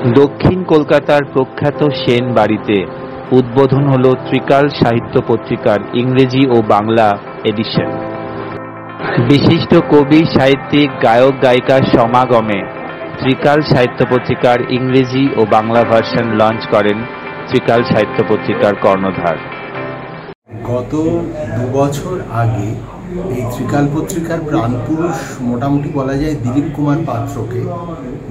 দক্ষিণ কলকাতার প্রখ্যাত সেন বাড়িতে উদ্বোধন হলো ত্রিকাল সাহিত্য পত্রিকার ইংরেজি ও বাংলা এডিশন। বিশিষ্ট কবি, সাহিত্যিক, গায়ক, গায়িকার সমাগমে ত্রিকাল সাহিত্য পত্রিকার ইংরেজি ও বাংলা ভার্সন লঞ্চ করেন ত্রিকাল সাহিত্য পত্রিকার কর্ণধার। গত 2 বছর আগে এই ত্রিকাল পত্রিকার প্রাণপুরুষ মোটামুটি বলা যায় দিলীপ কুমার পাত্রকে,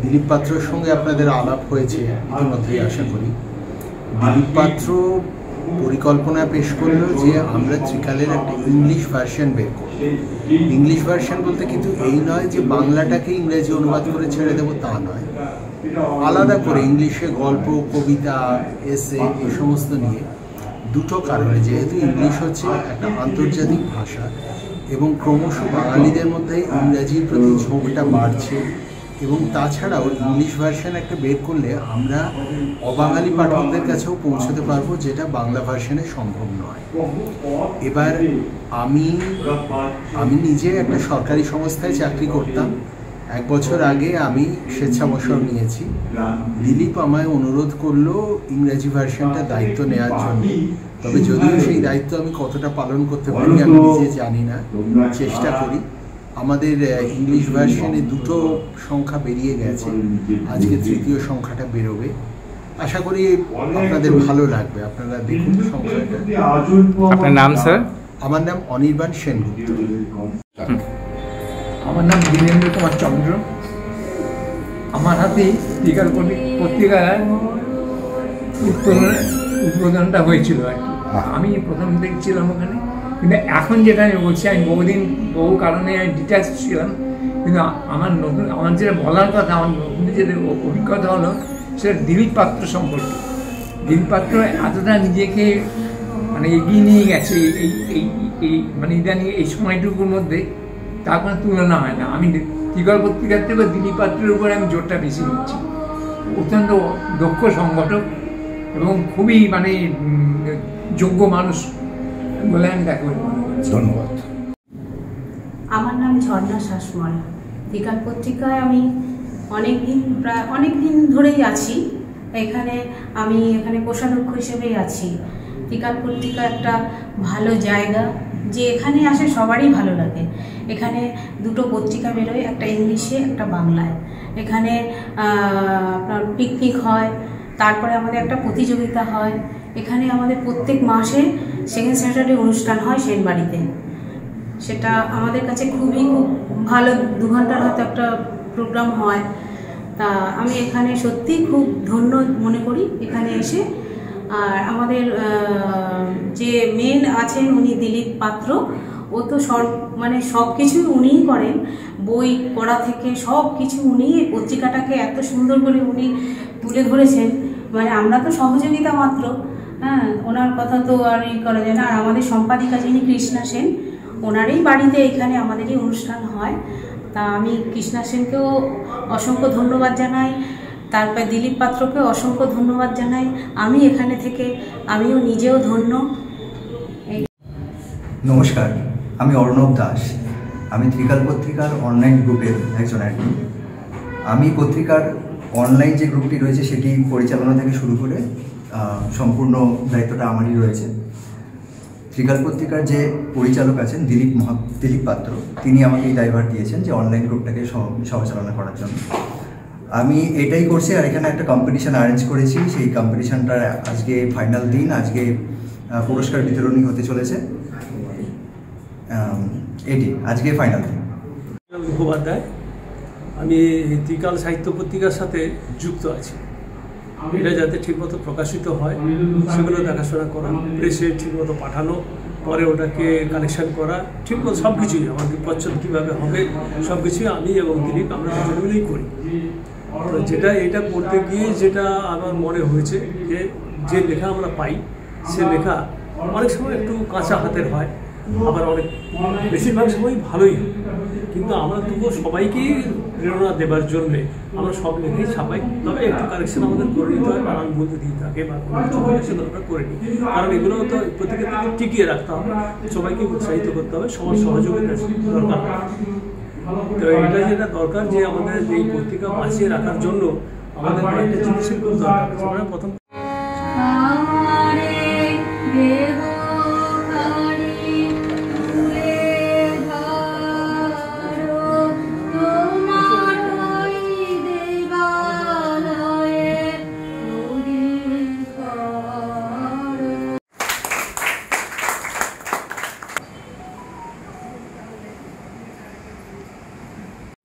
দিলীপ পাত্রর সঙ্গে আপনাদের আলাপ হয়েছে ইতিমধ্যেই আশা করি। দিলীপ পাত্র পরিকল্পনা পেশ করলো যে আমরা ত্রিকালের একটা ইংলিশ ভার্সন বের করব। ইংলিশ ভার্সন বলতে কিন্তু এই নয় যে বাংলাটাকে ইংরেজি অনুবাদ করে ছেড়ে দেবো, তা নয়, আলাদা করে ইংলিশে গল্প, কবিতা, এসে এই সমস্ত নিয়ে। দুটো কারণে, যেহেতু ইংলিশ হচ্ছে একটা আন্তর্জাতিক ভাষা এবং ক্রমশ বাঙালিদের মধ্যে ইংরাজির প্রতি ঝোঁকটা বাড়ছে, এবং তাছাড়াও ইংলিশ ভার্সন একটা বের করলে আমরা অবাঙালি পাঠকদের কাছেও পৌঁছতে পারবো, যেটা বাংলা ভার্সনে সম্ভব নয়। এবার আমি নিজে একটা সরকারি সংস্থায় চাকরি করতাম। 1 বছর আগে আমি স্বেচ্ছাবসর নিয়েছি। দিলীপ আমায় অনুরোধ করলো ইংরেজি ভার্সনটা দায়িত্ব নেওয়ার জন্য। তবে যদিও সেই দায়িত্ব আমি কতটা পালন করতে পারি আমি নিজে জানি না, চেষ্টা করি। আমাদের ইংলিশ ভার্সনে 2টো সংখ্যা বেরিয়ে গেছে, আজকে 3য় সংখ্যাটা বেরোবে। আশা করি আপনাদের ভালো লাগবে, আপনারা দেখুন সংখ্যাটা। আপনার নাম স্যার? আমার নাম অনির্বাণ সেনগুপ্ত। আমার নাম দীনেন্দ্র কুমার চন্দ্র। আমার হাতে ত্রিকাল পত্রিকার উদ্বোধনটা হয়েছিল আর কি। আমি প্রথম দেখছিলাম ওখানে, কিন্তু এখন যেটা আমি বলছি, আমি বহু কারণে আমি ডিট্যাচ ছিলাম, কিন্তু আমার যেটা বলার কথা, আমার নতুন যেটা অভিজ্ঞতা হলো সেটা দিলীপ পাত্র সম্পর্কে। দিলীপ পাত্র এতটা নিজেকে মানে এগিয়ে নিয়ে গেছে এই মানে ইদানিং এই সময়টুকুর মধ্যে, তার কোনো তুলনা হয় না। আমি ত্রিকাল পত্রিকার থেকে দিলীপ পাত্রের উপরে আমি জোরটা বেশি দিচ্ছি। অত্যন্ত দক্ষ সংগঠক এবং খুবই মানে যোগ্য মানুষ বলে আমি তাকে মনে করছি। ধন্যবাদ। আমার নাম ঝর্ণা শাসমল। ত্রিকাল পত্রিকায় আমি প্রায় অনেক দিন ধরেই আছি। আমি এখানে কোষাধ্যক্ষ হিসেবেই আছি। ত্রিকাল পত্রিকা একটা ভালো জায়গা, যে এখানে আসে সবারই ভালো লাগে। এখানে 2টো পত্রিকা বেরোয়, একটা ইংলিশে, একটা বাংলায়। এখানে আপনার পিকনিক হয়, তারপরে আমাদের একটা প্রতিযোগিতা হয়। এখানে আমাদের প্রত্যেক মাসে সেকেন্ড স্যাটারডে অনুষ্ঠান হয় সেন বাড়িতে। সেটা আমাদের কাছে খুব ভালো, 2 ঘন্টার হয়তো একটা প্রোগ্রাম হয়। তা আমি এখানে সত্যিই খুব ধন্য মনে করি এখানে এসে। আর আমাদের যে মেন আছেন উনি দিলীপ পাত্র, ও তো সব কিছুই উনিই করেন, বই পড়া থেকে সব কিছু উনি, পত্রিকাটাকে এত সুন্দর করে উনি তুলে ধরেছেন। মানে আমরা তো সহযোগিতা মাত্র, হ্যাঁ, ওনার কথা তো আর করা যায় না। আর আমাদের সম্পাদিকা যিনি কৃষ্ণা সেন, ওনারই বাড়িতে এখানে আমাদেরই অনুষ্ঠান হয়। তা আমি কৃষ্ণা সেনকেও অসংখ্য ধন্যবাদ জানাই, তারপর দিলীপ পাত্রকেও অসংখ্য ধন্যবাদ জানাই। আমি এখানে থেকে আমিও নিজেও ধন্য। নমস্কার, আমি অর্ণব দাস। আমি ত্রিকাল পত্রিকার অনলাইন গ্রুপের একজন অ্যাডমিন। আমি পত্রিকার অনলাইন যে গ্রুপটি রয়েছে সেটি পরিচালনা থেকে শুরু করে সম্পূর্ণ দায়িত্বটা আমারই রয়েছে। ত্রিকাল পত্রিকার যে পরিচালক আছেন দিলীপ পাত্র, তিনি আমাকে এই দায়ভার দিয়েছেন যে অনলাইন গ্রুপটাকে সহচালনা করার জন্য। আমি এটাই করছি। আর এখানে একটা কম্পিটিশান অ্যারেঞ্জ করেছি, সেই কম্পিটিশানটার আজকে ফাইনাল দিন, আজকে পুরস্কার বিতরণী হতে চলেছে। এটি আজকে ফাইনাল দিন। মুখোপাধ্যায়, আমি ত্রিকাল সাহিত্য পত্রিকার সাথে যুক্ত আছি। এটা যাতে ঠিকমতো প্রকাশিত হয় সেগুলো দেখাশোনা করা, প্রেসে ঠিকমতো পাঠানো, পরে ওটাকে কালেকশন করা, ঠিকমতো সব কিছুই আমাদের প্রচ্ছদ কীভাবে হবে সব কিছুই আমি এবং দিলীপ আমরা দুজন মিলেই করি। এটা করতে গিয়ে যেটা আমার মনে হয়েছে যে লেখা আমরা পাই, সে লেখা অনেক সময় একটু কাঁচা হাতের হয়, আবার বেশিরভাগ সময় ভালোই হয়। কিন্তু আমরা তবুও সবাইকেই প্রেরণা দেবার জন্যে আমরা সব লেখাই ছাপাই। তবে একটু কারেকশন আমাদের করে নিতে হয়, বানান বলতে দিয়ে থাকে বা কোনো কিছু হলে সেগুলো আমরা করে নিই। কারণ এগুলো তো প্রত্যেককে টিকিয়ে রাখতে হবে, সবাইকে উৎসাহিত করতে হবে, সবার সহযোগিতা দরকার। তো এটা যেটা দরকার যে আমাদের এই পত্রিকা বাঁচিয়ে রাখার জন্য আমাদের কয়েকটা জিনিসের খুব দরকার আছে। মানে প্রথম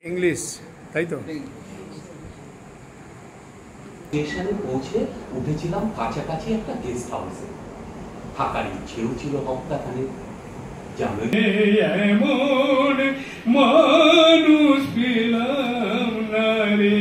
ইংলিশ, তাই তো? স্টেশনে পৌঁছে উঠেছিলাম কাছাকাছি একটা গেস্ট হাউসে। থাকার ইচ্ছেও ছিল হপ্তাখানে। মানুষ পেলাম না রে।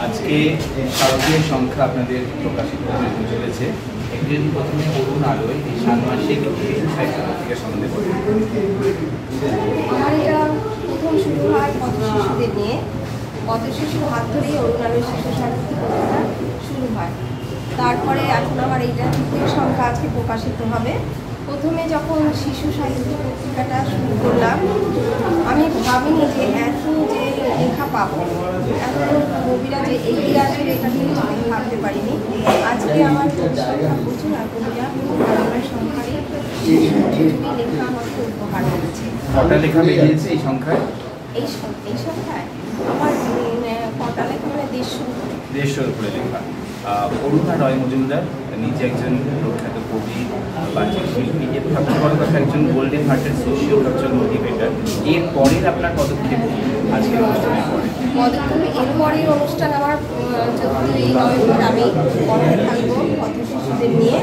আজকে শারদীয় সংখ্যা আপনাদের প্রকাশিত হতে চলেছে। একদিন প্রথমে অরুণ আলোয় এই ষান্মাসিক সাহিত্য পত্রিকা সম্বন্ধে বলুন। আমার এটা প্রথম শুরু হয় পথ শিশুদের নিয়ে। পথ শিশুর হাত ধরেই অরুণ আলোয় শিশু সাহিত্য পত্রিকা শুরু হয়। তারপরে এখন আমার এইটা তৃতীয় সংখ্যা আজকে প্রকাশিত হবে। প্রথমে যখন শিশু সাহিত্য পত্রিকাটা শুরু করলাম, আমি ভাবিনি যে এত যে লেখা পাবো, এত কবিরা যে এগিয়ে আসবে এটা কিন্তু আমি ভাবতে পারিনি। আজকে আমার সংখ্যা প্রচুর আর কবিরা আমার সংখ্যারই লেখা আমাকে উপহার দিচ্ছে। কটা লেখা বেরিয়েছে এই সংখ্যায়? এই সংখ্যায় আমার কটা লেখা মানে 150 উপরে লেখা। অরুণা রয় মজুমদার নিজে একজন প্রখ্যাত কবি, বাচিক শিল্পী এবং সবচেয়ে বড় কথা একজন গোল্ডেন হার্টের সোশিও কালচারাল মোটিভেটার। এর পরের আপনার পদক্ষেপ আজকের অনুষ্ঠানের পরে? এরপরের অনুষ্ঠান আমার 14ই নভেম্বর আমি পথে থাকবো পথ শিশুদের নিয়ে।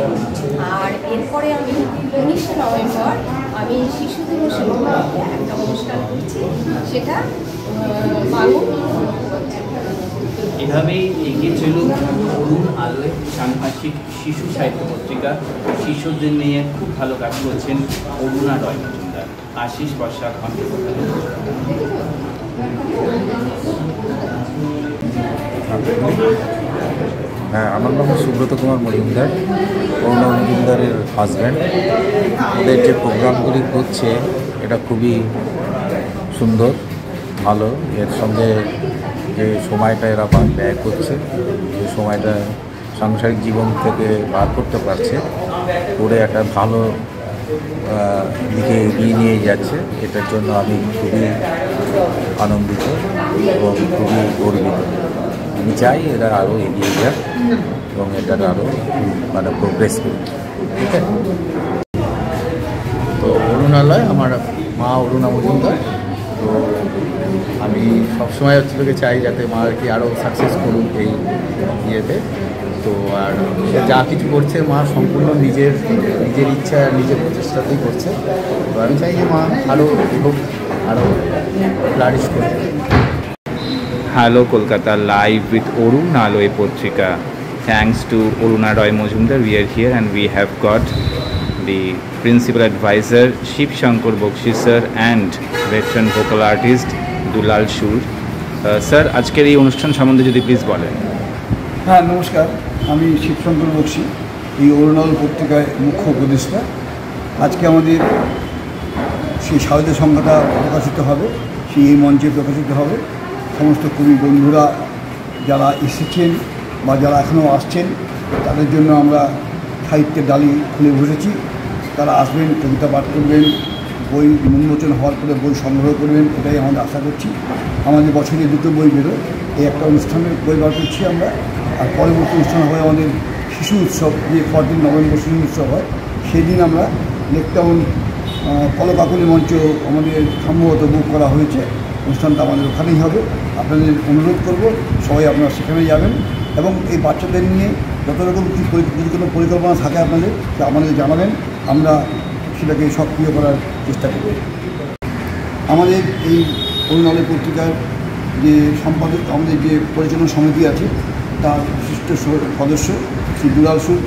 আর এরপরে আমি 19শে নভেম্বর আমি শিশু দিবসের উপলক্ষে একটা অনুষ্ঠান করছি, সেটা বাঙুর। এভাবেই এগিয়ে চলুন অরুণ আলোয় ষান্মাসিক শিশু সাহিত্য পত্রিকা। শিশুদের নিয়ে খুব ভালো কাজ করছেন অরুণা রয় মজুমদার। আশিস বর্ষা খন্ডে। হ্যাঁ, আমার নাম সুব্রত কুমার মজুমদার, অরুণা মজুমদারের হাজব্যান্ড। ওদের যে প্রোগ্রামগুলি করছে এটা খুবই সুন্দর, ভালো। এর সঙ্গে যে সময়টা এরা ব্যয় করছে, যে সময়টা সাংসারিক জীবন থেকে বার করতে পারছে, করে একটা ভালো দিকে এগিয়ে নিয়ে যাচ্ছে। এটার জন্য আমি খুবই আনন্দিত এবং খুবই গর্বিত। আমি চাই এরা আরও এগিয়ে যাক এবং এটার আরও মানে প্রোগ্রেস করুক। ঠিক আছে? তো অরুণালয় আমার মা অরুণা মজুমদার। তো আমি সবসময় হচ্ছে লোকে চাই যাতে মা আর কি আরও সাকসেস করুক এই ইয়েতে। তো আর যা কিছু করছে মা সম্পূর্ণ নিজের ইচ্ছা নিজের প্রচেষ্টাতেই করছে। তো আমি চাই যে মা আরও এগোক, আরও ফ্লারিশ করুক। Hello Kolkata, live with Orun Aloy Potrika. Thanks to Oruna Roy Mojumdar, we are here and we have got the principal advisor Shiv Shankar Bakshi sir and veteran vocal artist Dulal Shur. Sir, আজকের এই অনুষ্ঠান সম্বন্ধে যদি please বলেন। হ্যাঁ, নমস্কার। আমি শিবশঙ্কর বক্সি, এই অরুণালয় পত্রিকায় মুখ্য উপদেষ্টা। আজকে আমাদের সেই সাহিত্য সংখ্যাটা প্রকাশিত হবে, সেই মঞ্চে প্রকাশিত হবে। সমস্ত কবি বন্ধুরা যারা এসেছেন বা যারা এখনও আসছেন তাদের জন্য আমরা সাহিত্যের ডালি খুলে বসেছি। তারা আসবেন, কবিতা পাঠ করবেন, বই উন্মোচন হওয়ার পরে বই সংগ্রহ করবেন, এটাই আমাদের আশা করছি। আমাদের বছরে 2টো বই বেরোয়, এই একটা অনুষ্ঠানের বই বার করছি আমরা। আর পরবর্তী অনুষ্ঠান হয় আমাদের শিশু উৎসব, যে 14 নভেম্বর শিশু উৎসব হয়, সেদিন আমরা লেকটাউন কলকাকলি মঞ্চ আমাদের সম্ভবত বুক করা হয়েছে। অনুষ্ঠানটা আমাদের ওখানেই হবে। আপনাদের অনুরোধ করব সবাই আপনারা সেখানে যাবেন এবং এই বাচ্চাদের নিয়ে যত রকম যদি কোনো পরিকল্পনা থাকে আপনাদের আমাদের জানাবেন, আমরা সেটাকে সক্রিয় করার চেষ্টা করব। আমাদের এই অরুণালয় পত্রিকার যে সম্পাদক, আমাদের যে পরিচালনা সমিতি আছে তার বিশিষ্ট সদস্য শ্রী দুলাল সুর,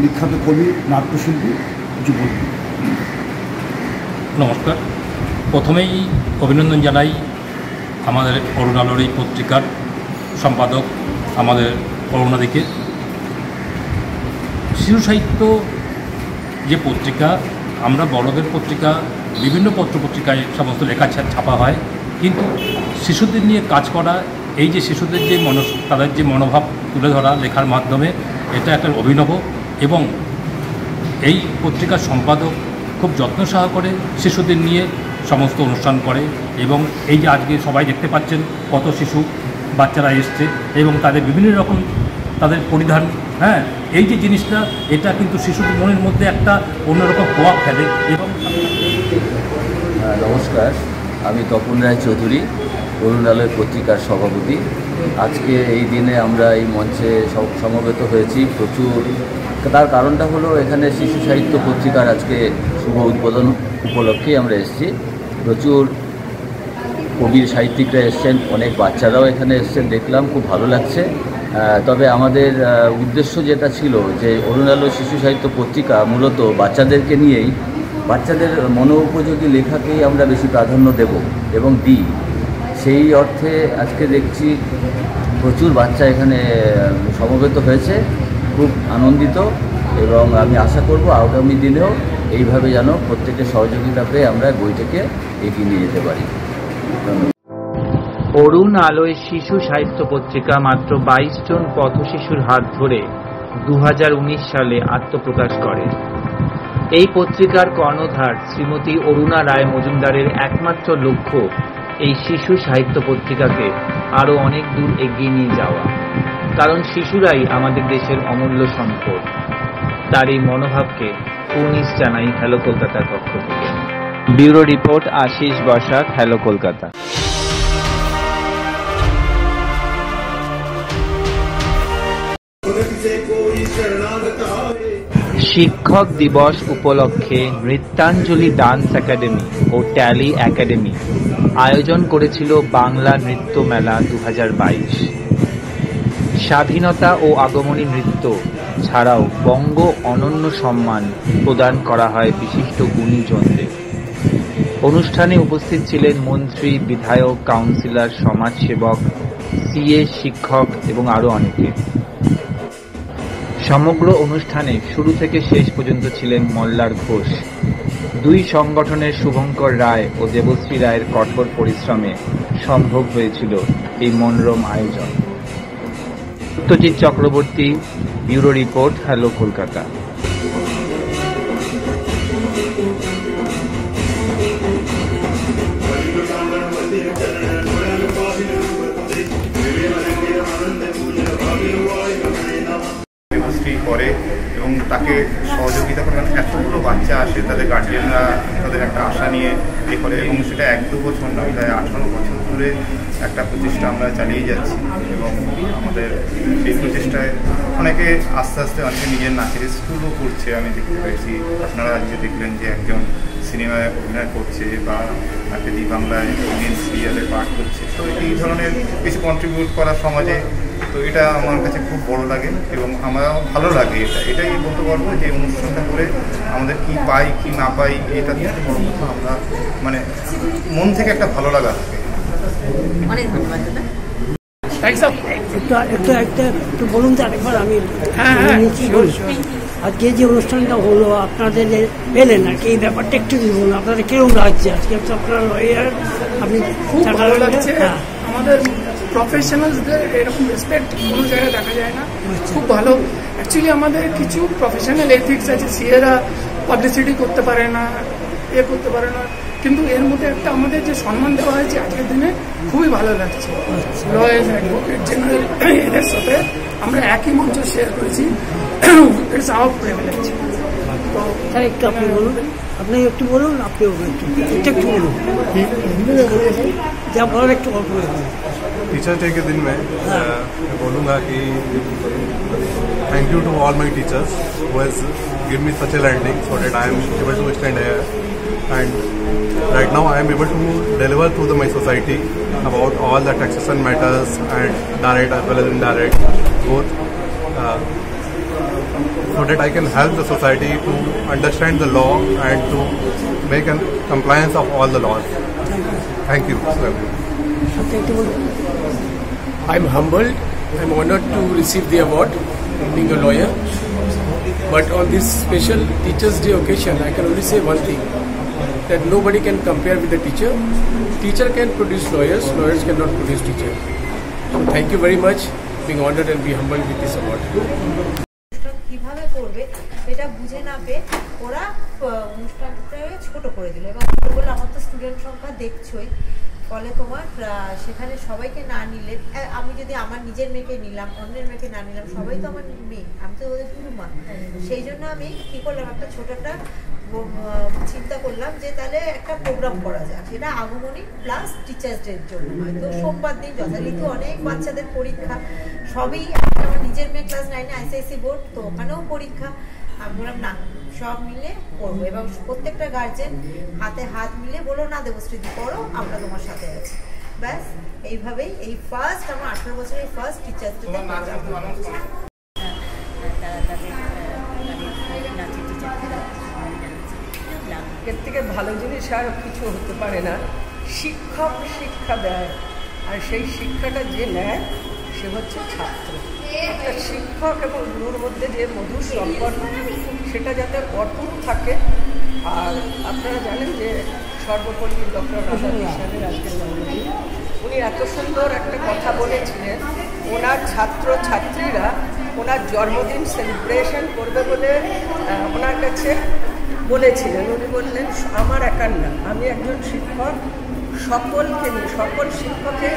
বিখ্যাত কবি, নাট্যশিল্পী, কিছু বলবেন। নমস্কার। প্রথমেই অভিনন্দন জানাই আমাদের অরুণালয় এই পত্রিকার সম্পাদক আমাদের অরুণাদিকে। শিশু সাহিত্য যে পত্রিকা, আমরা বড়দের পত্রিকা বিভিন্ন পত্রপত্রিকায় সমস্ত লেখা ছাপা হয়, কিন্তু শিশুদের নিয়ে কাজ করা, এই যে শিশুদের যে তাদের যে মনোভাব তুলে ধরা লেখার মাধ্যমে, এটা একটা অভিনব। এবং এই পত্রিকার সম্পাদক খুব যত্ন সহকারে শিশুদের নিয়ে সমস্ত অনুষ্ঠান করে। এবং এই যে আজকে সবাই দেখতে পাচ্ছেন কত শিশু বাচ্চারা এসছে এবং তাদের বিভিন্ন রকম তাদের পরিধান, হ্যাঁ, এই যে জিনিসটা, এটা কিন্তু শিশুদের মনের মধ্যে একটা অন্যরকম প্রভাব ফেলে। এবং নমস্কার, আমি তপন রায় চৌধুরী, অরুণালয় পত্রিকার সভাপতি। আজকে এই দিনে আমরা এই মঞ্চে সমবেত হয়েছি প্রচুর। তার কারণটা হলো এখানে শিশু সাহিত্য পত্রিকার আজকে শুভ উদ্বোধন উপলক্ষেই আমরা এসেছি। প্রচুর কবির সাহিত্যিকরা এসছেন, অনেক বাচ্চারাও এখানে এসছেন, দেখলাম খুব ভালো লাগছে। তবে আমাদের উদ্দেশ্য যেটা ছিল যে অরুণালয় শিশু সাহিত্য পত্রিকা মূলত বাচ্চাদেরকে নিয়েই, বাচ্চাদের মনোপযোগী লেখাকেই আমরা বেশি প্রাধান্য দেব এবং দিই। সেই অর্থে আজকে দেখছি প্রচুর বাচ্চা এখানে সমবেত হয়েছে, খুব আনন্দিত। এবং আমি আশা করব আগামী দিনেও এইভাবে যেন প্রত্যেকের সহযোগিতা পেয়ে আমরা বইটাকে এগিয়ে নিয়ে যেতে পারি। অরুণ আলোয় শিশু সাহিত্য পত্রিকা মাত্র 22 জন পথ শিশুর হাত ধরে 2019 সালে আত্মপ্রকাশ করে। এই পত্রিকার কর্ণধার শ্রীমতী অরুণা রায় মজুমদারের একমাত্র লক্ষ্য এই শিশু সাহিত্য পত্রিকাকে আরো অনেক দূর এগিয়ে নিয়ে যাওয়া, কারণ শিশুরাই আমাদের দেশের অমূল্য সম্পদ। তার এই মনোভাবকে পুনিশ জানাই হ্যালো কলকাতার পক্ষ থেকে। Bureau report, Ashis Basak, hello Kolkata. শিক্ষক দিবস উপলক্ষে নৃত্যাঞ্জলি ডান্স একাডেমি ও ট্যালি একাডেমি আয়োজন করেছিল বাংলা নৃত্য মেলা 2022। স্বাধীনতা ও আগমনী নৃত্য ছাড়াও বঙ্গ অনন্য সম্মান প্রদান করা হয় বিশিষ্ট গুণীজনদের। অনুষ্ঠানে উপস্থিত ছিলেন মন্ত্রী, বিধায়ক, কাউন্সিলর, সমাজসেবক, সিএ, শিক্ষক এবং আরো অনেকে। সমগ্র অনুষ্ঠানে শুরু থেকে শেষ পর্যন্ত ছিলেন মল্লার ঘোষ। দুই সংগঠনের শুভঙ্কর রায় ও দেবশ্রী রায়ের কঠোর পরিশ্রমে সম্ভব হয়েছিল এই মনোরম আয়োজন। Satyajit Chakraborty, bureau report, hello Kolkata. করে এবং তাকে সহযোগিতা করে, কারণ এতগুলো বাচ্চা আসে, তাদের গার্জিয়ানরা তাদের একটা আশা নিয়ে এ করে এবং সেটা 1-2 বছর না, প্রায় 18 বছর ধরে একটা প্রচেষ্টা আমরা চালিয়ে যাচ্ছি। এবং আমাদের সেই প্রচেষ্টায় অনেকে আস্তে আস্তে অনেকে নিজের নাচের স্কুলও করছে, আমি দেখতে পেয়েছি। আপনারা আজকে দেখলেন যে একজন সিনেমায় অভিনয় করছে বা একটা জি বাংলায় ইন্ডিয়ান সিরিয়ালে পাঠ করছে। তো এই ধরনের কিছু কন্ট্রিবিউট করা সমাজে, তো এটা আমার কাছে খুব বড় লাগে এবং আমারও ভালো লাগে। এটাই বলতে পারবো যে অনুষ্ঠানটা করে আমাদের কি পাই কি না পাই, এটা থেকে বড় কথা আমরা মানে মন থেকে একটা ভালো লাগা থাকে। অনেক ধন্যবাদ দাদা। একটু বলুন তো আরেকবার। আমি আজকে যে অনুষ্ঠানটা হলো, আপনাদের যে পেলেন আর কি, এই ব্যাপারটা একটু বলুন, আপনাদের কিরকম লাগছে আজকে? আপনি খুব ভালো লাগছে। আমাদের প্রফেশনালসদের এরকম রেসপেক্ট কোনো জায়গায় দেখা যায় না, খুব ভালো। অ্যাকচুয়ালি আমাদের কিছু প্রফেশনাল এথিক্স আছে, সিএরা পাবলিসিটি করতে পারে না, করতে পারে না, কিন্তু এর মধ্যে একটা আমাদের যে সম্মান দেওয়া হয়েছে আজকের দিনে খুবই ভালো লাগছে। লয়ার্স, অ্যাডভোকেট জেনারেল, এদের সাথে আমরা একই মঞ্চ শেয়ার করেছি। It's hour privilege. তো একটু আপনি বলুন, আপনি একটু বলুন, আপনি একটু বলুন, যা বলার একটু অল্প বলুন। टीचर डे के दिन में मैं बोलूँगा कि thank you to all my teachers who has give me such a landing so that I am able to stand here and right now I am able to deliver to the my society about all the taxation matters and direct as well as indirect both so that I can help the society to understand the law and to make a compliance of all the laws. Thank you. সাথে একটু বলবেন? I'm humbled. I'm honored to receive the award, being a lawyer. But on this special Teachers' Day occasion, I can only say one thing, that nobody can compare with the teacher. Teacher can produce lawyers, lawyers cannot produce teacher. So thank you very much, being honored and be humbled with this award. কিভাবে করবে এটা বুঝে না পেয়ে ওরা অনুষ্ঠানটাকে ছোট করে দিল এবং বললো আমার তো স্টুডেন্ট সংখ্যা দেখছোই, ফলে তোমার সেখানে সবাইকে না নিলে, আমি যদি আমার নিজের মেয়েকে নিলাম, অন্যের মেয়েকে না নিলাম, সবাই তো আমার মেয়ে, আমি তো ওদের গুরুমা। সেই জন্য আমি কী করলাম, একটা ছোট একটা চিন্তা করলাম যে তাহলে একটা প্রোগ্রাম করা যায়, সেটা আগমনী প্লাস টিচার্স ডের জন্য। হয়তো সোমবার দিন যথারীতি অনেক বাচ্চাদের পরীক্ষা, সবই আমার নিজের মেয়ে ক্লাস 9-এ আইসিআইসি বোর্ড, তো ওখানেও পরীক্ষা। আমি বললাম না, সব মিলে করবো এবং প্রত্যেকটা গার্জেন হাতে হাত মিলে বলো না দেবশ্রীদি করো, আমরা তোমার সাথে আছি। ব্যাস এইভাবেই এই ফার্স্ট আমার 18 বছরের ফার্স্ট টিচার্স ডে। এর থেকে ভালো জিনিস আর কিছু হতে পারে না। শিক্ষক শিক্ষা দেয়, আর সেই শিক্ষাটা যে নেয় সে হচ্ছে ছাত্র। একটা শিক্ষক এবং গুরুর মধ্যে যে মধুর সম্পর্ক, সেটা যাতে অটুট থাকে। আর আপনারা জানেন যে সর্বোপরি ডক্টর রাধা কৃষ্ণনের আজকের জন্মদিন, উনি এত সুন্দর একটা কথা বলেছিলেন, ওনার ছাত্র ছাত্রীরা ওনার জন্মদিন সেলিব্রেশন করবে বলে ওনার কাছে বলেছিলেন। উনি বললেন আমার একার না, আমি একজন শিক্ষক, সকলকে নিয়ে, সকল শিক্ষককে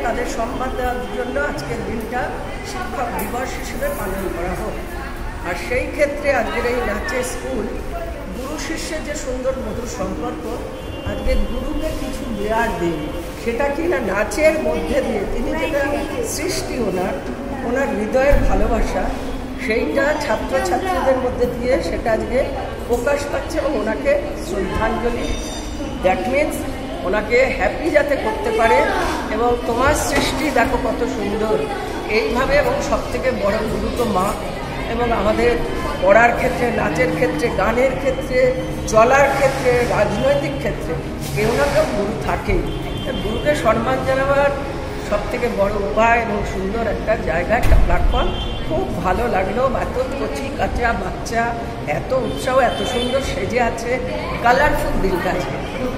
তাদের সম্মান দেওয়ার জন্য আজকের দিনটা শিক্ষক দিবস হিসেবে পালন করা হোক। আর সেই ক্ষেত্রে আজকের এই নাচের স্কুল, গুরু শিষ্যের যে সুন্দর মধুর সম্পর্ক, আজকে গুরুকে কিছু দেওয়ার দিন, সেটা কি না নাচের মধ্যে দিয়ে তিনি যেটা সৃষ্টি ওনার হৃদয়ের ভালোবাসা, সেইটা ছাত্রছাত্রীদের মধ্যে দিয়ে সেটা আজকে প্রকাশ পাচ্ছে এবং ওনাকে শ্রদ্ধাঞ্জলি, দ্যাট মিনস ওনাকে হ্যাপি যাতে করতে পারে। এবং তোমার সৃষ্টি দেখো কত সুন্দর, এইভাবে। এবং সবথেকে বড় গুরু তো মা। এবং আমাদের পড়ার ক্ষেত্রে, নাচের ক্ষেত্রে, গানের ক্ষেত্রে, চলার ক্ষেত্রে, রাজনৈতিক ক্ষেত্রে কেউ না কেউ গুরু থাকেই। গুরুকে সম্মান জানাবার সবথেকে বড় উপায় এবং সুন্দর একটা জায়গা, একটা প্ল্যাটফর্ম। খুব ভালো লাগলো, এত কচি কাঁচা বাচ্চা, এত উৎসাহ, এত সুন্দর সেজে আছে, কালারফুল দিনটা আছে।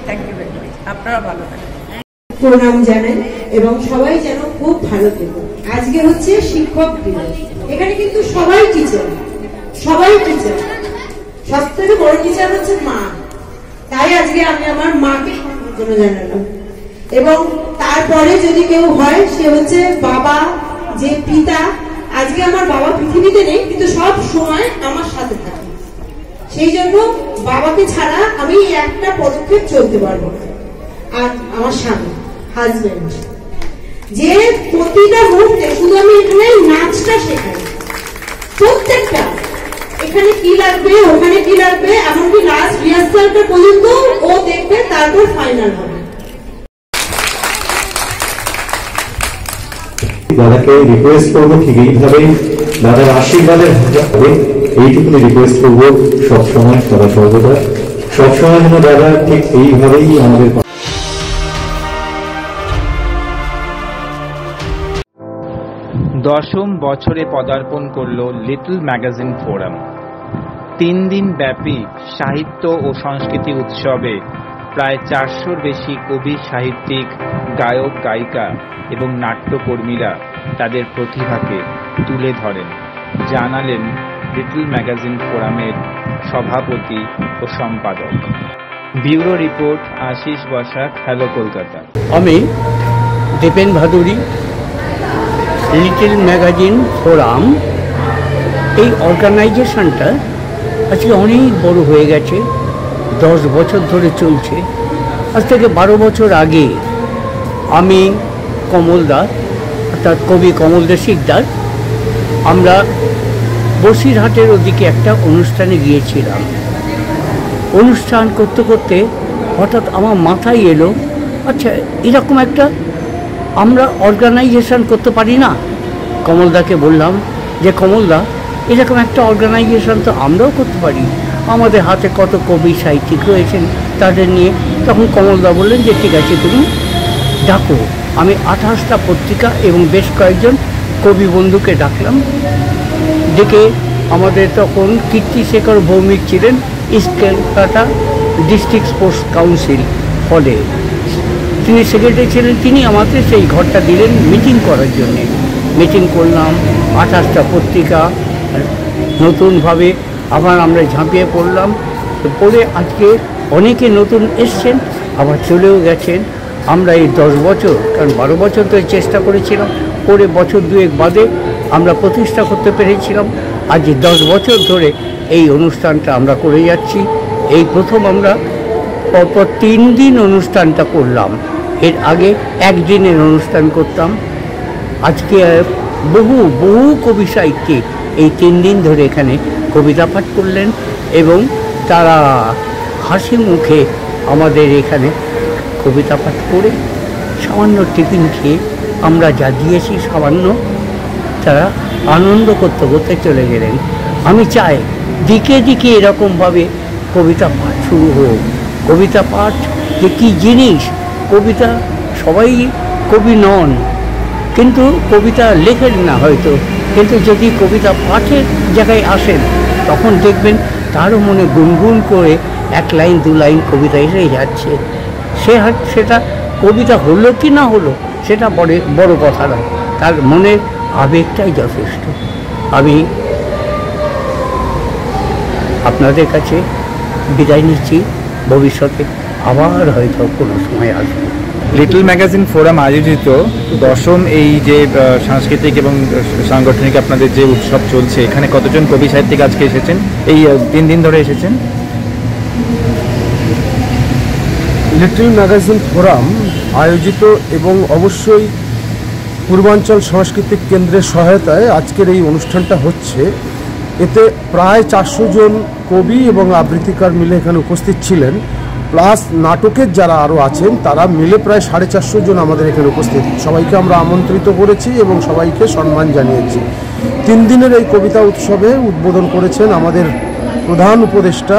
থ্যাংক ইউ ভেরি মাচ, আপনারা ভালো থাকেন, প্রণাম জানেন এবং সবাই যেন খুব ভালো থেকো। আজকে হচ্ছে শিক্ষক দিবস, এখানে কিন্তু সবাই টিচার, সবাই টিচার, সব থেকে বড় টিচার হচ্ছে মা। তাই আজকে আমি আমার মাকে জন্য জানালাম। এবং তারপরে যদি কেউ হয় সে হচ্ছে বাবা, যে পিতা। আজকে আমার বাবা পৃথিবীতে নেই, কিন্তু সব সময় আমার সাথে থাকে। সেই জন্য বাবাকে ছাড়া আমি একটা পদক্ষেপ চলতে পারবো না। আর আমার স্বামী, হাজবেন্ড, যে প্রতিটা মুহূর্তে শুধু আমি এখানে নাচটা শেখাই, প্রত্যেকটা এখানে কি লাগবে, ওখানে কি লাগবে, এমনকি লাস্ট রিহার্সালটা পর্যন্ত ও দেখবে, তারপর ফাইনাল হবে। দাদাকে রিকোয়েস্ট করবো ঠিক এইভাবেই দাদার আশীর্বাদের হবে, এইটুকুনি রিকোয়েস্ট করবো সবসময়, সদা সর্বদা সবসময় যেন দাদা ঠিক এইভাবেই আমাদের। দশম বছরে পদার্পণ করল লিটল ম্যাগাজিন ফোরাম। 3 দিন ব্যাপী সাহিত্য ও সংস্কৃতি উৎসবে প্রায় 400-র বেশি কবি, সাহিত্যিক, গায়ক, গায়িকা এবং নাট্যকর্মীরা তাদের প্রতিভাকে তুলে ধরেন, জানালেন লিটল ম্যাগাজিন ফোরামের সভাপতি ও সম্পাদক। Bureau report, Ashis Basak, hello Kolkata. আমি Dipen Bhaduri, little magazine forum, এই অর্গানাইজেশনটা আজকে অনেক বড় হয়ে গেছে, 10 বছর ধরে চলছে। আজ থেকে 12 বছর আগে আমি কমলদা, অর্থাৎ কবি কমলদা শিকদার, আমরা বসিরহাটের ওদিকে একটা অনুষ্ঠানে গিয়েছিলাম। অনুষ্ঠান করতে করতে হঠাৎ আমার মাথায় এলো, আচ্ছা এরকম একটা আমরা অর্গানাইজেশন করতে পারি না। কমলদাকে বললাম যে কমলদা, এরকম একটা অর্গানাইজেশন তো আমরাও করতে পারি, আমাদের হাতে কত কবি সাহিত্যিক রয়েছেন, তাদের নিয়ে। তখন কমলদা বললেন যে ঠিক আছে, তুমি ডাকো। আমি 28টা পত্রিকা এবং বেশ কয়েকজন কবি বন্ধুকে ডাকলাম। ডেকে আমাদের তখন কীর্তিশেখর ভৌমিক ছিলেন east Calcutta district sports council হলে, তিনি সেক্রেটারি ছিলেন। তিনি আমাদের সেই ঘরটা দিলেন মিটিং করার জন্যে। মিটিং করলাম, 28টা পত্রিকা নতুনভাবে আবার আমরা ঝাঁপিয়ে পড়লাম। পড়ে আজকে অনেকে নতুন এসছেন, আবার চলেও গেছেন। আমরা এই 10 বছর, কারণ 12 বছর ধরে চেষ্টা করেছিলাম, করে বছর 2 বাদে আমরা প্রতিষ্ঠা করতে পেরেছিলাম। আজ 10 বছর ধরে এই অনুষ্ঠানটা আমরা করে যাচ্ছি। এই প্রথম আমরা পরপর 3 দিন অনুষ্ঠানটা করলাম। এর আগে একদিনের অনুষ্ঠান করতাম। আজকে বহু বহু কবি সাহিত্যিক এই 3 দিন ধরে এখানে কবিতা পাঠ করলেন এবং তারা হাসি মুখে আমাদের এখানে কবিতা পাঠ করে সামান্য টিফিন খেয়ে আমরা যা দিয়েছি সামান্য তারা আনন্দ করতে করতে চলে গেলেন। আমি চাই দিকে দিকে এরকমভাবে কবিতা পাঠ শুরু হোক। কবিতা পাঠ যে কী জিনিস, কবিতা সবাই কবি নন, কিন্তু কবিতা লেখেন না হয়তো, কিন্তু যদি কবিতা পাঠের জায়গায় আসেন তখন দেখবেন তারও মনে গুনগুন করে 1 লাইন 2 লাইন কবিতা এসেই যাচ্ছে। সেটা কবিতা হলো কি না হলো সেটা বড় কথা নয়, তার মনের আবেগটাই যথেষ্ট। আমি আপনাদের কাছে বিদায় নিচ্ছি, ভবিষ্যতে আবার হয়তো কোনো সময় আসবে। লিটল ম্যাগাজিন ফোরাম আয়োজিত 10ম এই যে সাংস্কৃতিক এবং সাংগঠনিক আপনাদের যে উৎসব চলছে, এখানে কতজন কবি সাহিত্যিক আজকে এসেছেন? এই 3 দিন ধরে এসেছেন। লিটল ম্যাগাজিন ফোরাম আয়োজিত এবং অবশ্যই পূর্বাঞ্চল সাংস্কৃতিক কেন্দ্রের সহায়তায় আজকের এই অনুষ্ঠানটা হচ্ছে। এতে প্রায় 400 জন কবি এবং আবৃত্তিকার মিলে এখানে উপস্থিত ছিলেন, প্লাস নাটকের যারা আরও আছেন তারা মিলে প্রায় 450 জন আমাদের এখানে উপস্থিত। সবাইকে আমরা আমন্ত্রিত করেছি এবং সবাইকে সম্মান জানিয়েছি। 3 দিনের এই কবিতা উৎসবে উদ্বোধন করেছেন আমাদের প্রধান উপদেষ্টা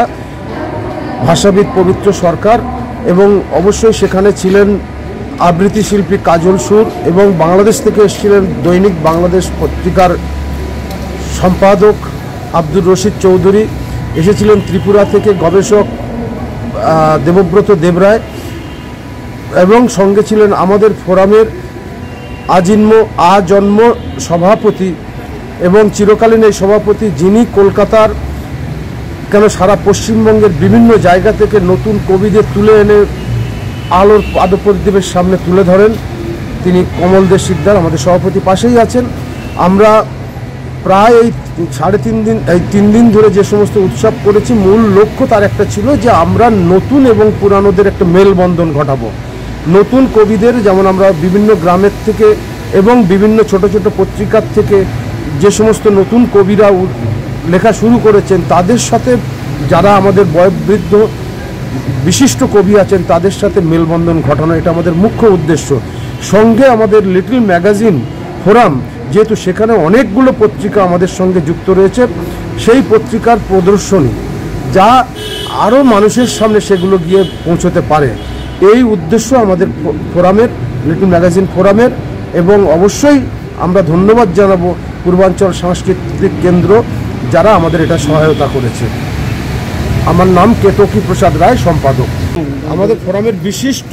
ভাষাবিদ পবিত্র সরকার, এবং অবশ্যই সেখানে ছিলেন আবৃত্তি শিল্পী কাজল সুর, এবং বাংলাদেশ থেকে এসেছিলেন দৈনিক বাংলাদেশ পত্রিকার সম্পাদক আব্দুর রশিদ চৌধুরী, এসেছিলেন ত্রিপুরা থেকে গবেষক দেবব্রত দেবরায়, এবং সঙ্গে ছিলেন আমাদের ফোরামের আজন্ম সভাপতি এবং চিরকালীন এই সভাপতি, যিনি কলকাতার কেন সারা পশ্চিমবঙ্গের বিভিন্ন জায়গা থেকে নতুন কবিদের তুলে এনে আলোর পাদপ্রদীপের সামনে তুলে ধরেন। তিনি কমল দে শিকদার, আমাদের সভাপতি পাশেই আছেন। আমরা প্রায় এই 3 দিন ধরে যে সমস্ত উৎসব করেছি, মূল লক্ষ্য তার একটা ছিল যে আমরা নতুন এবং পুরানোদের একটা মেলবন্ধন ঘটাবো। নতুন কবিদের, যেমন আমরা বিভিন্ন গ্রামের থেকে এবং বিভিন্ন ছোট ছোট পত্রিকার থেকে যে সমস্ত নতুন কবিরা লেখা শুরু করেছেন তাদের সাথে যারা আমাদের বয়োবৃদ্ধ বিশিষ্ট কবি আছেন তাদের সাথে মেলবন্ধন ঘটানো, এটা আমাদের মুখ্য উদ্দেশ্য। সঙ্গে আমাদের লিটল ম্যাগাজিন ফোরাম, যেহেতু সেখানে অনেকগুলো পত্রিকা আমাদের সঙ্গে যুক্ত রয়েছে, সেই পত্রিকার প্রদর্শনী যা আরও মানুষের সামনে সেগুলো গিয়ে পৌঁছতে পারে, এই উদ্দেশ্য আমাদের ফোরামের, লিটল ম্যাগাজিন ফোরামের। এবং অবশ্যই আমরা ধন্যবাদ জানাবো পূর্বাঞ্চল সাংস্কৃতিক কেন্দ্র যারা আমাদের এটা সহায়তা করেছে। আমার নাম কেতকী প্রসাদ রায়, সম্পাদক। আমাদের ফোরামের বিশিষ্ট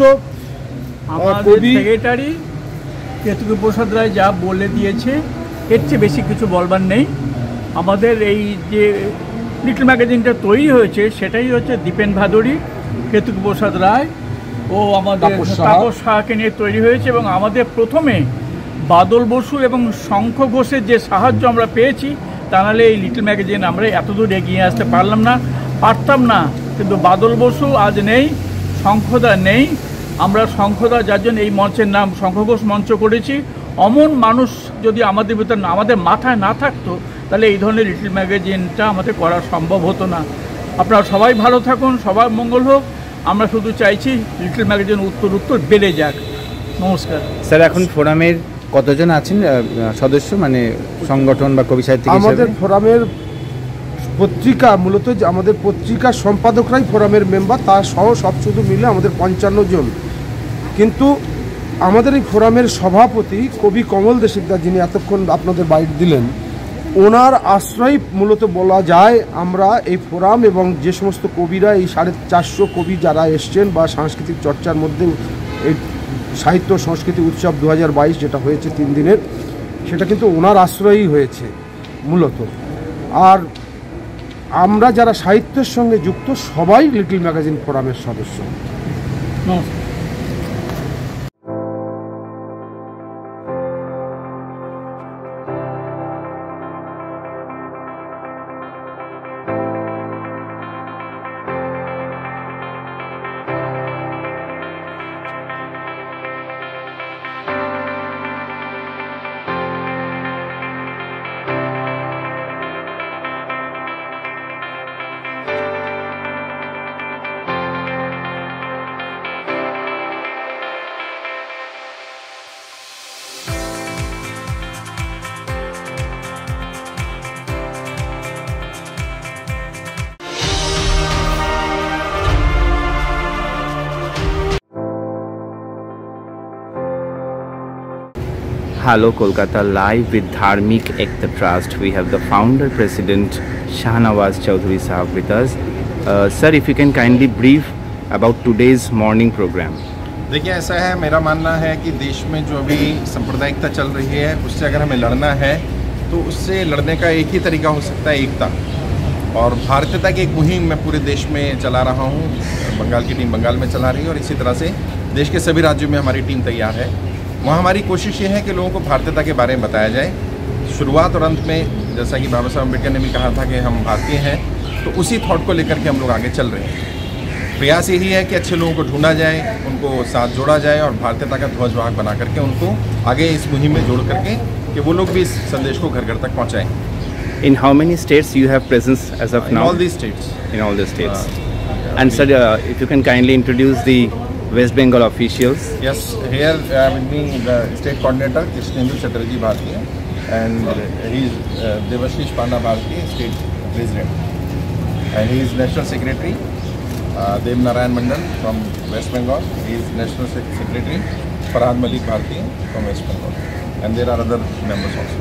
কবি সেক্রেটারি কেতকী প্রসাদ রায় যা বলে দিয়েছে, এর চেয়ে বেশি কিছু বলবার নেই। আমাদের এই যে লিটল ম্যাগাজিনটা তৈরি হয়েছে সেটাই হচ্ছে দীপেন ভাদুড়ী, কেতকী প্রসাদ রায় ও আমাদের তাপস সাহাকে নিয়ে তৈরি হয়েছে। এবং আমাদের প্রথমে বাদল বসু এবং শঙ্খ ঘোষের যে সাহায্য আমরা পেয়েছি, তা নাহলে এই লিটল ম্যাগাজিন আমরা এতদূর এগিয়ে আসতে পারতাম না। কিন্তু বাদল বসু আজ নেই, শঙ্খদা নেই। আমরা শঙ্খদা, যার জন্য এই মঞ্চের নাম শঙ্খ ঘোষ মঞ্চ করেছি। অমন মানুষ যদি আমাদের ভিতর আমাদের মাথায় না থাকতো তাহলে এই ধরনের লিটল ম্যাগাজিনটা আমাদের করা সম্ভব হতো না। আপনারা সবাই ভালো থাকুন, সবার মঙ্গল হোক। আমরা শুধু চাইছি লিটল ম্যাগাজিন উত্তর বেড়ে যাক। নমস্কার স্যার। এখন ফোরামের কতজন আছেন সদস্য, মানে সংগঠন বা কবি সাহিত্যিক হিসেবে? আমাদের ফোরামের পত্রিকা, মূলত আমাদের পত্রিকার সম্পাদকরাই ফোরামের মেম্বার, তার সহ সব শুধু মিলে আমাদের 55 জন। কিন্তু আমাদের এই ফোরামের সভাপতি কবি কমল দে শিকদার, যিনি এতক্ষণ আপনাদের বাইট দিলেন, ওনার আশ্রয় মূলত বলা যায় আমরা এই ফোরাম এবং যে সমস্ত কবিরা এই 450 কবি যারা এসছেন বা সাংস্কৃতিক চর্চার মধ্যে এই সাহিত্য সংস্কৃতি উৎসব 2022 যেটা হয়েছে 3 দিনের, সেটা কিন্তু ওনার আশ্রয়ই হয়েছে মূলত। আর আমরা যারা সাহিত্যের সঙ্গে যুক্ত সবাই লিটল ম্যাগাজিন ফোরামের সদস্য। Hello Kolkata, live with Dharmik Ekta Trust. We have the founder president Shahnawaz Chowdhury Sahab with us. Sir, if you can kindly brief about today's morning program. देखिए, ऐसा है, मेरा मानना है कि देश में जो अभी सांप्रदायिकता चल रही है उससे अगर हमें लड़ना है तो उससे लड़ने का एक ही तरीका हो सकता है एकता। और भारतीयता की एक मुहिम मैं पूरे देश में चला रहा हूँ। बंगाल की टीम बंगाल में चला रही है और इसी तरह से देश के सभी राज्यों में हमारी टीम तैयार है। वहाँ हमारी कोशिश ये है कि लोगों को भारतीयता के बारे में बताया जाए। शुरुआत और अंत में जैसा कि बाबा साहब अम्बेडकर ने भी कहा था कि हम भारतीय हैं, तो उसी थॉट को लेकर के हम लोग आगे चल रहे हैं। प्रयास यही है कि अच्छे लोगों को ढूंढा जाए, उनको साथ जोड़ा जाए और भारतीयता का ध्वजवाहक बना करके उनको आगे इस मुहिम में जोड़ करके कि वो लोग भी इस संदेश को घर घर तक पहुँचाएँ। In how many states you have presence as of now? In all these states. In all the states. And sir, if you can kindly introduce the West Bengal officials. Yes, here with me the state coordinator Krishnendu Chatterjee Bharti, and he is Devashish Panda Bharti, state president, and he is national secretary Dev Narayan Mandal from West Bengal. He is national secretary Farhad Malik Bharti from West Bengal, and there are other members also.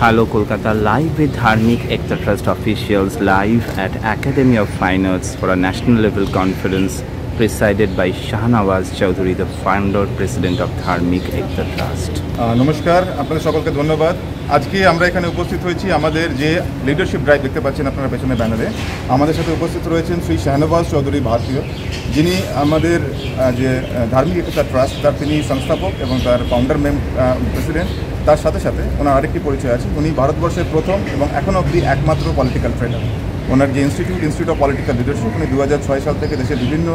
Hello Kolkata, live with Dharmik Ekta Trust officials, live at Academy of Fine Arts for a national level conference presided by Shahnawaz Chowdhury, the founder president of Dharmik Ekta Trust. নমস্কার, আপনাদের সকলকে ধন্যবাদ। আজকে আমরা এখানে উপস্থিত হয়েছি আমাদের যে লিডারশিপ ড্রাইভ দেখতে পাচ্ছেন আপনারা পেছনে ব্যানারে। আমাদের সাথে উপস্থিত রয়েছেন শ্রী শাহনওয়াজ চৌধুরী ভারতীয়, যিনি আমাদের যে ধার্মিক একতা ট্রাস্ট তার তিনি সংস্থাপক এবং তার ফাউন্ডার প্রেসিডেন্ট। তার সাথে সাথে ওনার আরেকটি পরিচয় আছে, উনি ভারতবর্ষের প্রথম এবং এখনও অবধি একমাত্র পলিটিক্যাল ট্রেডার। ওনার যে ইনস্টিটিউট অফ পলিটিক্যাল লিডারশিপ, উনি 2006 সাল থেকে দেশের বিভিন্ন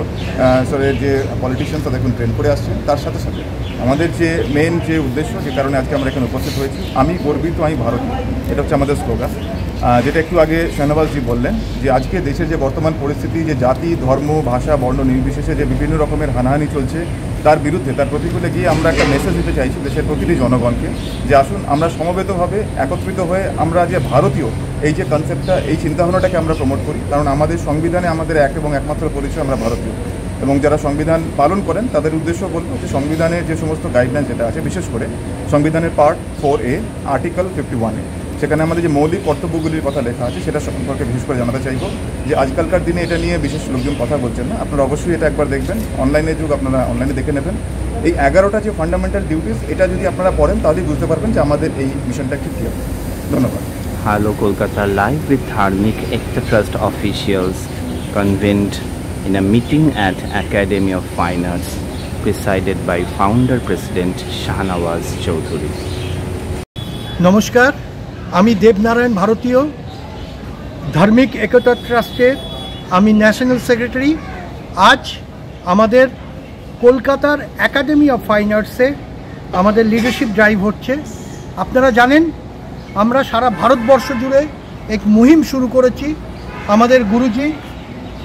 স্তরের যে পলিটিশিয়ান তাদের এখন ট্রেন করে আসছেন। তার সাথে সাথে আমাদের যে মেন যে উদ্দেশ্য, যে কারণে আজকে আমরা এখানে উপস্থিত হয়েছি, আমি গর্বিত, আমি ভারতীয়, এটা হচ্ছে আমাদের স্লোগান। যেটা একটু আগে শাহনওয়াজজি বললেন যে আজকে দেশের যে বর্তমান পরিস্থিতি, যে জাতি ধর্ম ভাষা বর্ণ নির্বিশেষে যে বিভিন্ন রকমের হানাহানি চলছে, তার বিরুদ্ধে তার প্রতিকূলে গিয়ে আমরা একটা মেসেজ দিতে চাইছি দেশের প্রতিটি জনগণকে যে আসুন আমরা সমবেতভাবে একত্রিত হয়ে আমরা যে ভারতীয় এই যে কনসেপ্টটা, এই চিন্তাভাবনাটাকে আমরা প্রমোট করি। কারণ আমাদের সংবিধানে আমাদের এক এবং একমাত্র পরিচয় আমরা ভারতীয়, এবং যারা সংবিধান পালন করেন তাদের উদ্দেশ্য বলবো যে সংবিধানের যে সমস্ত গাইডলাইন যেটা আছে, বিশেষ করে সংবিধানের পার্ট 4A আর্টিকেল 51A, সেখানে আমাদের যে মৌলিক কর্তব্যগুলির কথা লেখা আছে সেটা সম্পর্কে বিশেষ করে জানাতে চাইব। যে আজকালকার দিনে এটা নিয়ে বিশেষ লোকজন কথা বলছেন না, আপনারা অবশ্যই এটা একবার দেখবেন, অনলাইনে যুগ, আপনারা অনলাইনে দেখে নেবেন। এই 11টা যে ফান্ডামেন্টাল ডিউটিস, এটা যদি আপনারা পড়েন তাহলেই বুঝতে পারবেন যে আমাদের এই মিশনটা ঠিক কী হবে। ধন্যবাদ। Hello Kolkata, live with Dharmik Ekta Trust officials convened in a meeting at Academy of Fine Arts presided by founder president Shahnawaz Chowdhury. নমস্কার, আমি দেবনারায়ণ ভারতীয়, ধার্মিক একতা ট্রাস্টের আমি ন্যাশনাল সেক্রেটারি। আজ আমাদের কলকাতার একাডেমি অফ ফাইন আর্টসে আমাদের লিডারশিপ ড্রাইভ হচ্ছে। আপনারা জানেন আমরা সারা ভারতবর্ষ জুড়ে এক মুহিম শুরু করেছি। আমাদের গুরুজি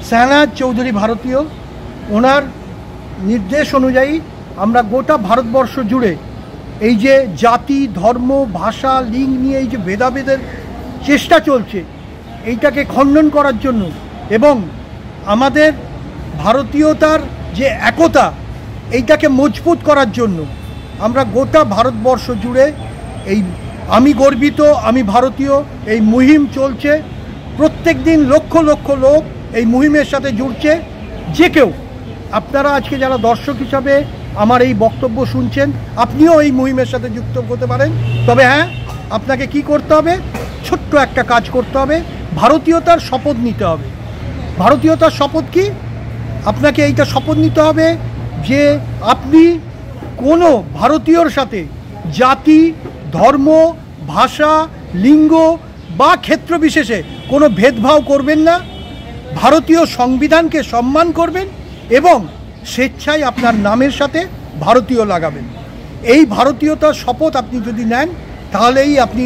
শাহনওয়াজ চৌধুরী ভারতীয়, ওনার নির্দেশ অনুযায়ী আমরা গোটা ভারতবর্ষ জুড়ে এই যে জাতি ধর্ম ভাষা লিঙ্গ নিয়ে এই যে ভেদাভেদের চেষ্টা চলছে, এইটাকে খণ্ডন করার জন্য এবং আমাদের ভারতীয়তার যে একতা, এইটাকে মজবুত করার জন্য আমরা গোটা ভারতবর্ষ জুড়ে এই আমি গর্বিত আমি ভারতীয় এই মুহিম চলছে। প্রত্যেক দিন লক্ষ লক্ষ লোক এই মুহিমের সাথে জুড়ছে। যে কেউ আপনারা আজকে যারা দর্শক হিসাবে আমার এই বক্তব্য শুনছেন, আপনিও এই মুহিমের সাথে যুক্ত হতে পারেন। তবে হ্যাঁ, আপনাকে কি করতে হবে? ছোট্ট একটা কাজ করতে হবে, ভারতীয়তার শপথ নিতে হবে। ভারতীয়তার শপথ কি? আপনাকে এইটা শপথ নিতে হবে যে আপনি কোনো ভারতীয়র সাথে জাতি, ধর্ম, ভাষা, লিঙ্গ বা ক্ষেত্র বিশেষে কোনো ভেদভাব করবেন না, ভারতীয় সংবিধানকে সম্মান করবেন এবং স্বেচ্ছায় আপনার নামের সাথে ভারতীয় লাগাবেন। এই ভারতীয়তার শপথ আপনি যদি নেন তাহলেই আপনি